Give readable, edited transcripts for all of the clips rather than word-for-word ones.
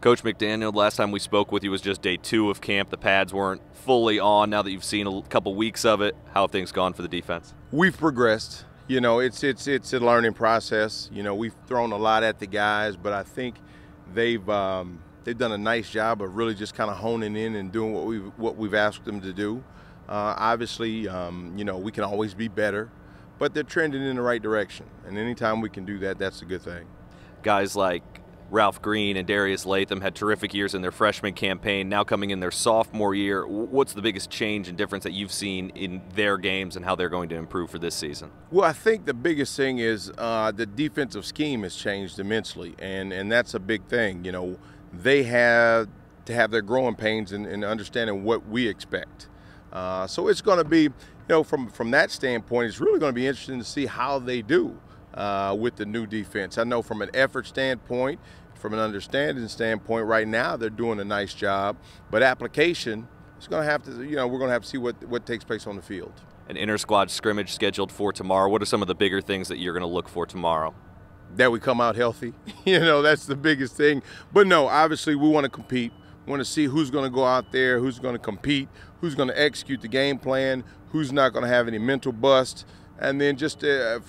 Coach McDaniel, last time we spoke with you was just day 2 of camp. The pads weren't fully on. Now that you've seen a couple weeks of it, how have things gone for the defense? We've progressed. You know, it's a learning process. You know, we've thrown a lot at the guys, but I think they've done a nice job of really just kind of honing in and doing what we've asked them to do. Obviously, you know, we can always be better, but they're trending in the right direction. And anytime we can do that, that's a good thing. Guys like Ralph Green and Darius Latham had terrific years in their freshman campaign, now coming in their sophomore year. What's the biggest change and difference that you've seen in their games and how they're going to improve for this season? Well, I think the biggest thing is the defensive scheme has changed immensely, and that's a big thing. You know, they have to have their growing pains in understanding what we expect. So it's going to be, you know, from that standpoint, it's really going to be interesting to see how they do with the new defense. I know from an effort standpoint, from an understanding standpoint, right now they're doing a nice job, but application is going to have to, you know, we're going to have to see what takes place on the field. An inter-squad scrimmage scheduled for tomorrow. What are some of the bigger things that you're going to look for tomorrow? That we come out healthy. You know, that's the biggest thing. But no, obviously we want to compete. We want to see who's going to go out there, who's going to compete, who's going to execute the game plan, who's not going to have any mental bust, and then just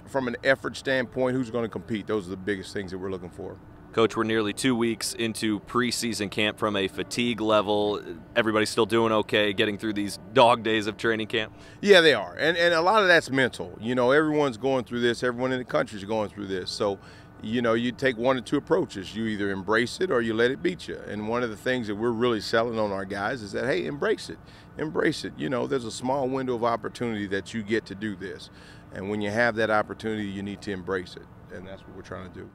from an effort standpoint, who's going to compete. Those are the biggest things that we're looking for. Coach, we're nearly 2 weeks into preseason camp. From a fatigue level, everybody's still doing okay getting through these dog days of training camp? Yeah, they are. And a lot of that's mental. You know, everyone's going through this. Everyone in the country is going through this. So, you know, you take one or two approaches. You either embrace it or you let it beat you. And one of the things that we're really selling on our guys is that, hey, embrace it. Embrace it. You know, there's a small window of opportunity that you get to do this. And when you have that opportunity, you need to embrace it. And that's what we're trying to do.